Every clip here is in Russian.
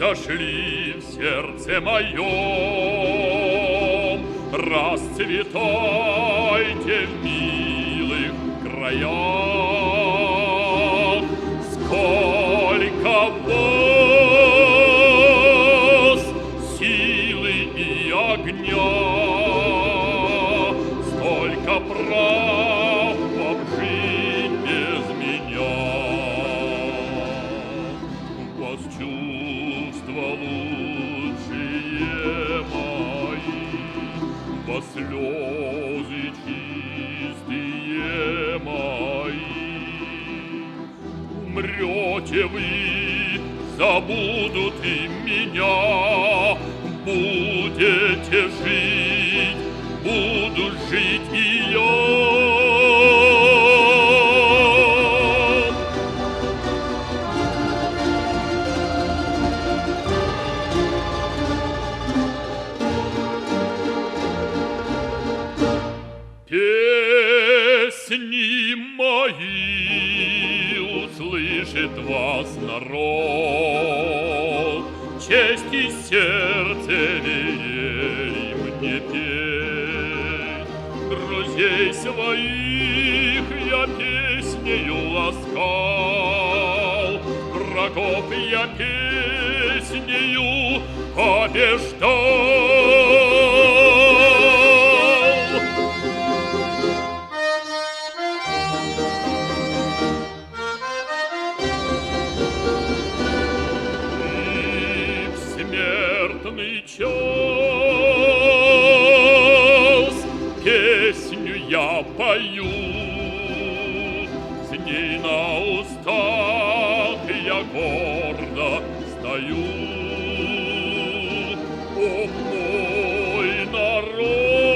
зашли в сердце моем, расцветайте в милых краях. Сколько вас силы и огня, столько прав вам жить без меня. Вас чувства лучшие мои, вас слезы чистые мои. Умрете вы, забудут и меня, будете жить, буду жить и я. Песни мои услышит вас народ, честь и сердце велели мне петь. Друзей своих я песнею ласкал, врагов я песнею побеждал. Час песню я пою, с ней на устах я гордо стою. О, мой народ,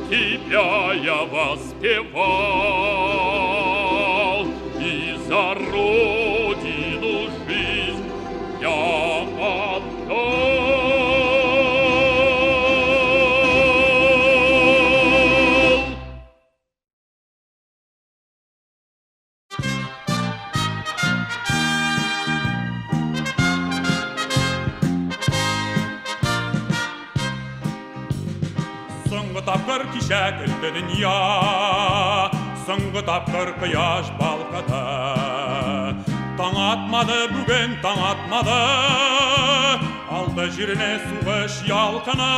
тебя я воспевал, и за родину жизнь я отдал. Соңғы тапқыр кеше күлді дүния, соңғы тапқыр құяш балқыды. Таң атмады бүгін, таң атмады, алды жеріне суғыш ялқыны.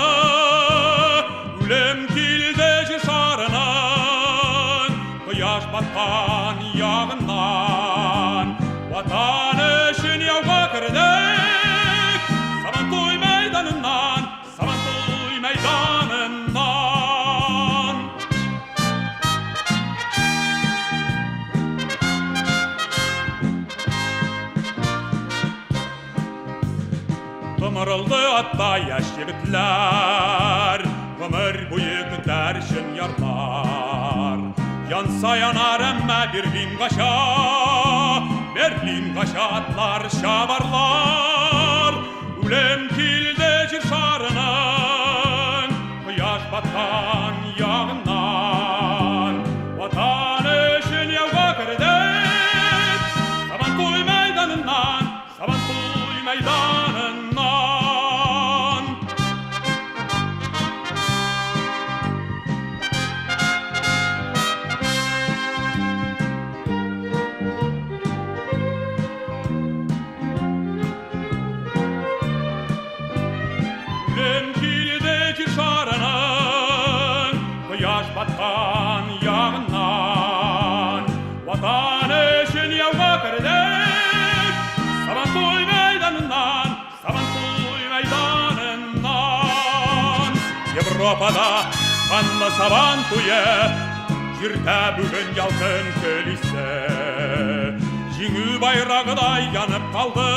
Өлім келді жер шарынан, құяш батқан яғынан. Ватан үшін яуға кірдік, Сабантуй майданынан, Сабантуй майданынан. Ғұмырылды аттай яш жігітлер, ғұмыр бойы күтер үшін ярлар. Янса янар әммә Берлин қаша, Берлин қаша атлар шабарлар. Өлім келді жер шарынан, құяш батқан яғынан. Ватан үшін яуға кірдік, Сабантуй майданынан, Сабантуй майданынан. Батқан яғынан, ватан үшін яуға кірдік, Сабантуй майданынан, Сабантуй майданынан. Европада қанды Сабантуйы, жерде бүгін ялқын көлісі. Жеңу байрағыдай янып қалды,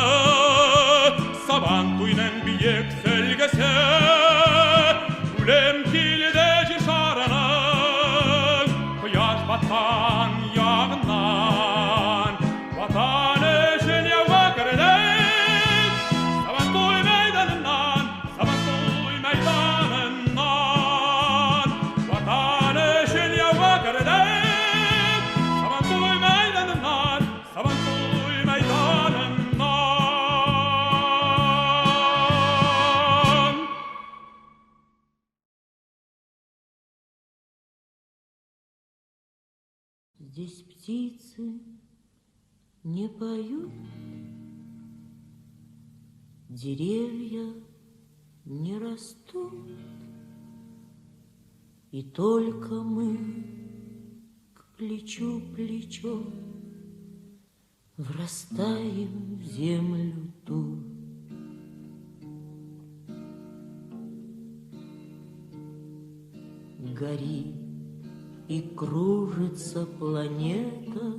Сабантуйның биік сөлгісі. Өлім келді жер шарынан, құяш батқан яғынан. Ватан үшін яуға кірдік, Сабантуй майданынан, Сабантуй майданынан. Ватан үшін яуға кірдік, Сабантуй майданынан, Сабантуй майданынан. Здесь птицы не поют, деревья не растут, и только мы к плечу плечом врастаем в землю ту. Горит и кружится планета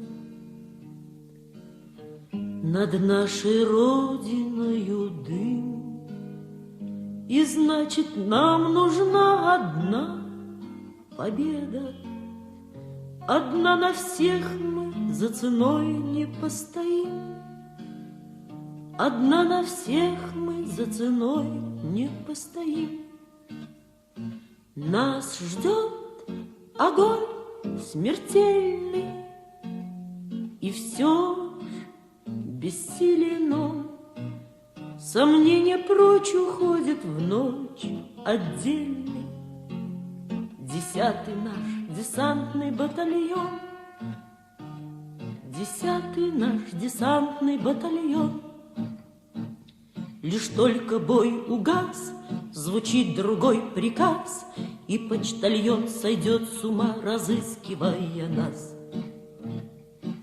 над нашей родиною дым, и значит, нам нужна одна победа. Одна на всех мы за ценой не постоим. Одна на всех мы за ценой не постоим. Нас ждет огонь смертельный, и все ж бессилен он. Сомнения прочь уходят в ночь отдельный. 10-й наш десантный батальон, 10-й наш десантный батальон. Лишь только бой угас, звучит другой приказ, и почтальон сойдет с ума, разыскивая нас.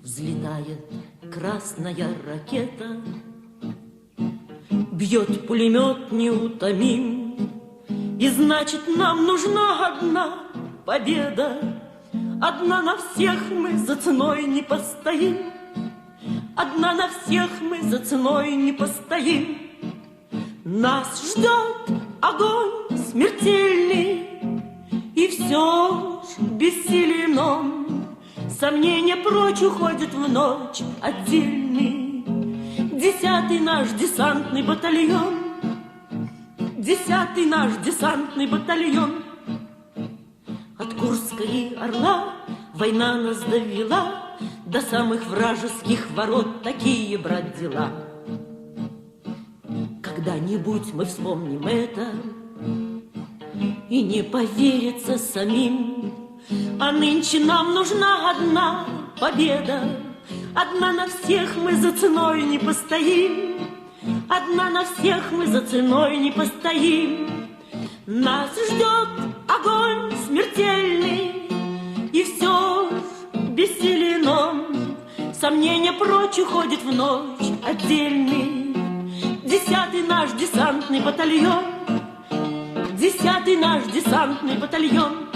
Взлетает красная ракета, бьет пулемет неутомим, и значит, нам нужна одна победа. Одна на всех мы за ценой не постоим. Одна на всех мы за ценой не постоим. Нас ждет огонь смертельный, и все ж бессилен он. Сомнения прочь уходят в ночь отдельный. 10-й наш десантный батальон, 10-й наш десантный батальон. От Курска и Орла война нас довела до самых вражеских ворот. Такие, брат, дела. Когда-нибудь мы вспомним это и не поверится самим. А нынче нам нужна одна победа. Одна на всех мы за ценой не постоим. Одна на всех мы за ценой не постоим. Нас ждет огонь смертельный, и все ж бессилен он. Сомнения прочь уходят в ночь отдельный. 10-й наш десантный батальон, 10-й наш десантный батальон.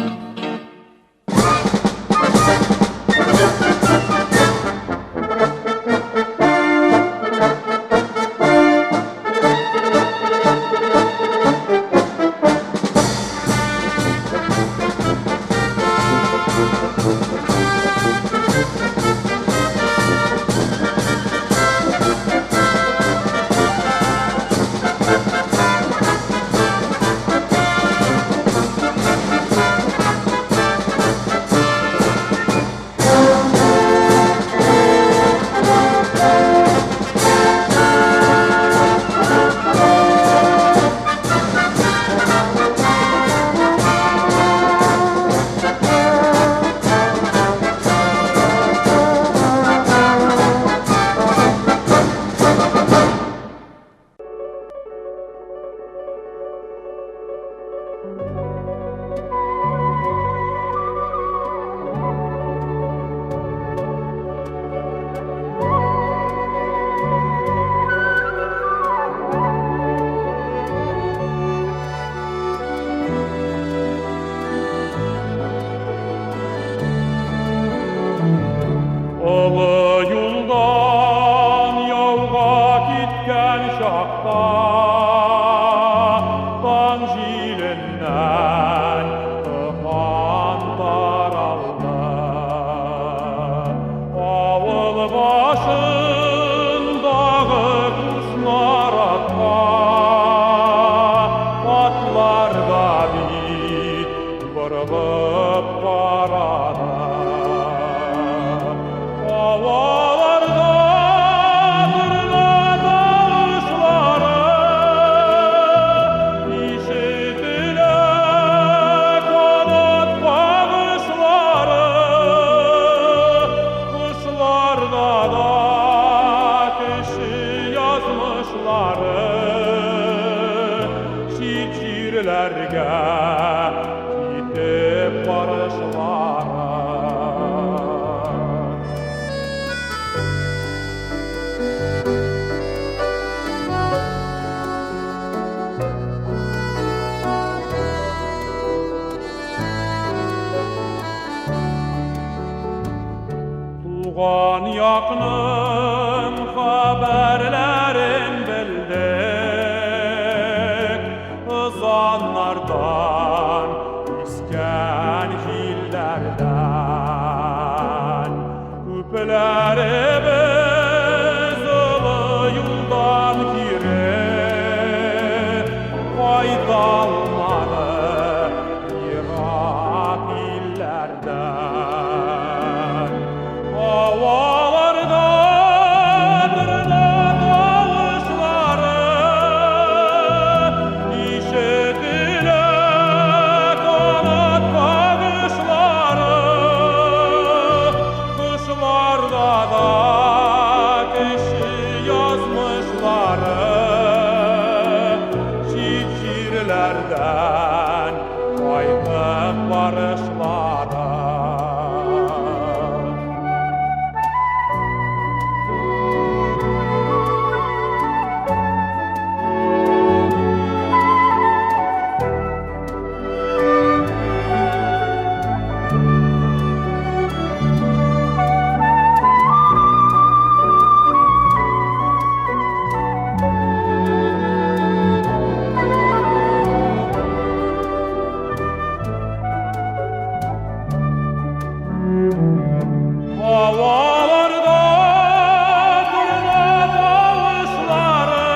kişi yazmışları şiirlerge gidip barışları. Tuğan yakının haberlerin bildik, ızanlardan, isken hillerden, küplerimiz ılı yoldan kiri, faydalanmalı Irak illerden. Havalarda tırna davuşları işitile kanat bakışları, kışlarda da kişi yazmışları şiirlerden kayıp barışları. Havalarda tırna davuşları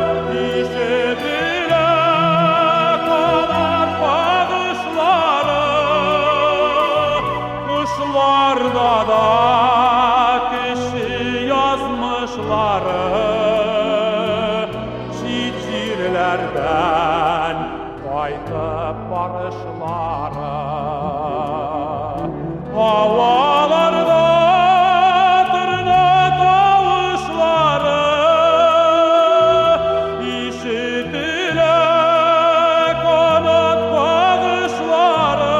işitile kanat bakışları, kuşlarda da kişi yazmışları şiirlerden kayıp barışları. Havalarda tırna davuşları işitile kanat bakışları,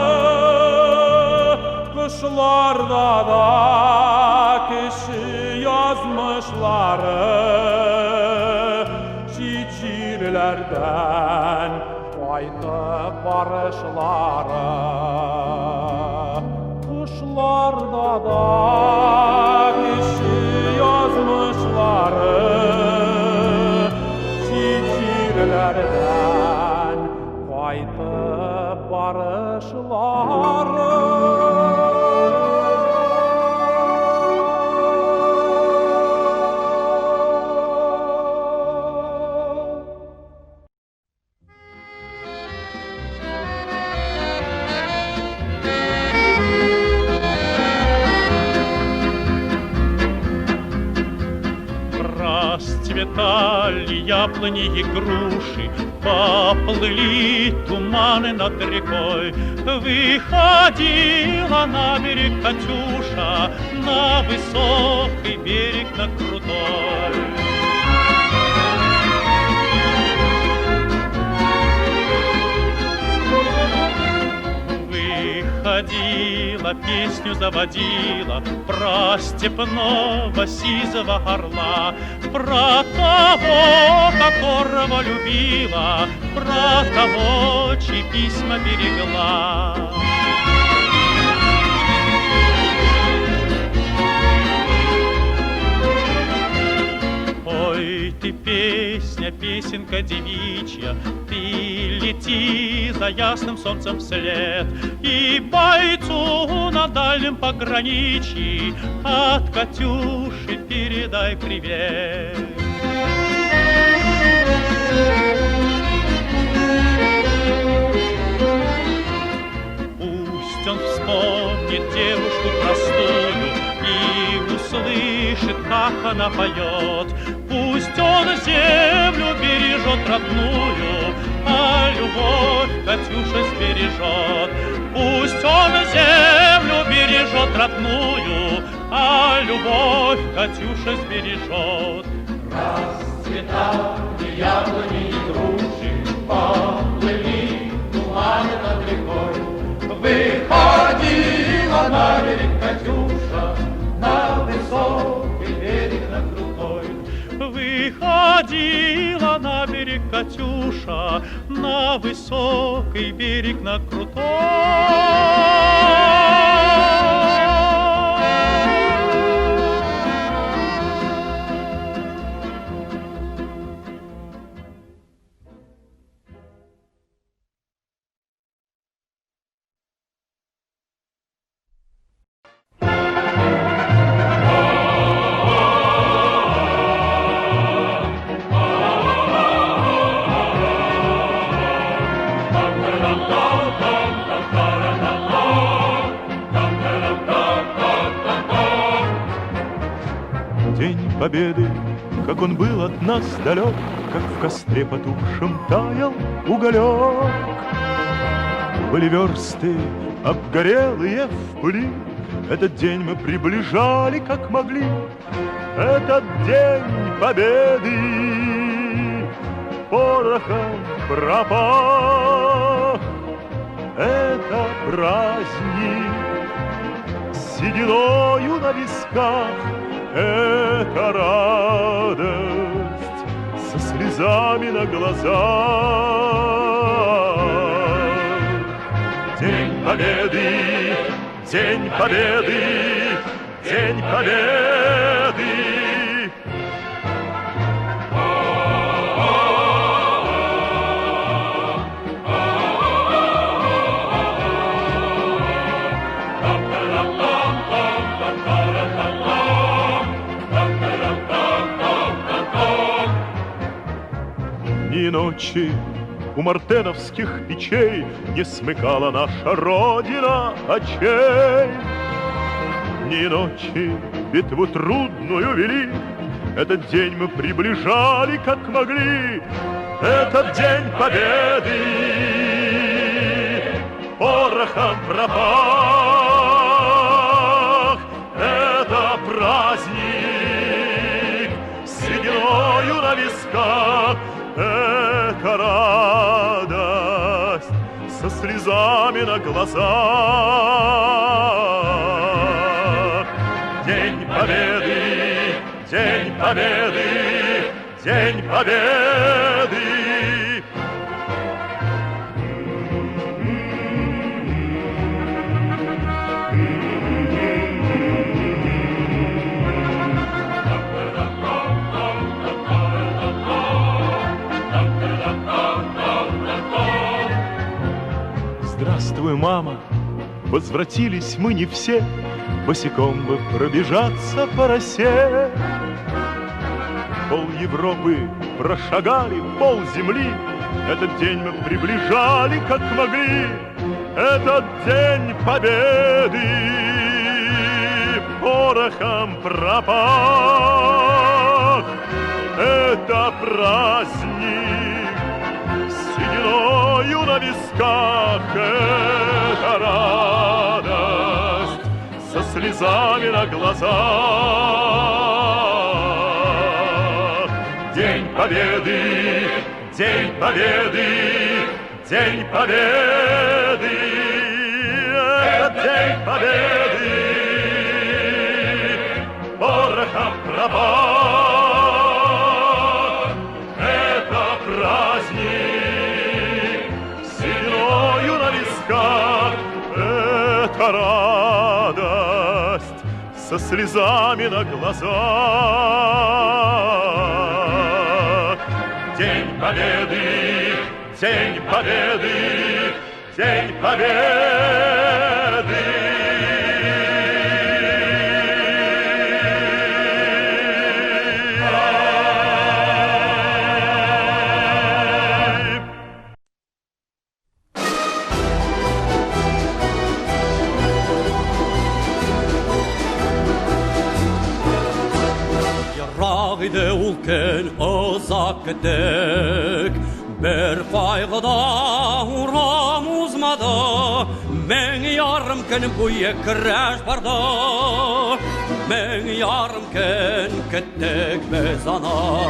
kışlarda da kişi yazmışları şiirlerden kayıp barışları. Kuşlarda da kişi yazmışları şiirlerden kayıp barışları. Расцветали яблони и груши, поплыли туманы над рекой. Выходила на берег Катюша, на высокий берег, на крутой. Выходила, песню заводила про степного сизого орла, про того, которого любила, про того, чьи письма берегла. Ой, ты песня, песенка девичья, ты лети за ясным солнцем вслед, и бойцу на дальнем пограничье от Катюши передай привет. Пусть он вспомнит девушку простую и услышит, как она поет. Пусть он землю бережет родную, а а любовь Катюша сбережет. Пусть он землю бережет родную, а любовь Катюша сбережет. Расцветали яблони и груши, поплыли туманы над рекой. Выходила на берег Катюша, на высокий берег, на крутой. Выходила на берег Катюша, на высокий берег, на крутой. День Победы, как он был от нас далек, как в костре потухшем таял уголек. Были версты обгорелые в пыли, этот день мы приближали как могли. Этот день Победы порохом пропах. Это праздник с сединою на висках. Это радость со слезами на глазах. День Победы, День Победы, День Победы. Ни ночи у мартеновских печей не смыкала наша Родина очей. Ни ночи битву трудную вели, этот день мы приближали как могли. Этот день Победы порохом пропах. Это праздник с сединою на висках. Это радость со слезами на глазах. День Победы, День Победы, День Победы. Здравствуй, мама, возвратились мы не все, босиком бы пробежаться по росе. Пол Европы прошагали, пол земли, этот день мы приближали как могли. Этот день Победы порохом пропах. Это праздник с сединою на висках. Это радость со слезами на глазах. День Победы, День Победы, День Победы. Это День Победы порохом пропах. Это праздник с сединою на висках. Это радость со слезами на глазах. День Победы, День Победы, День Победы. Ragde ulken az aktek, Bir kaygıda uğram uzmadı, men yarım gün bu yekireş barda. Men yarım gün gittik biz ana,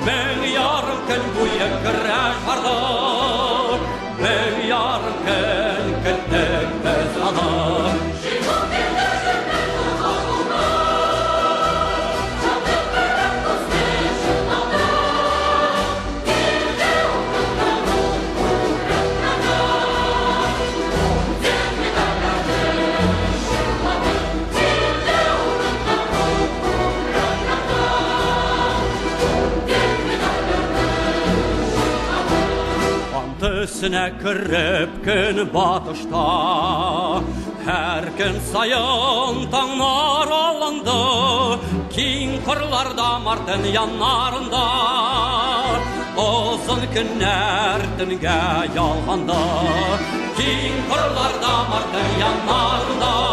men yarım gün bu yekireş barda. Men yarım gün gittik biz ana. Antısına kırıp gün batışta, her gün sayın tağlar alındı, kin kırlarda martın yanlarında. Uzun günler dünge yalğanda, kin kırlarda martın yanlarında.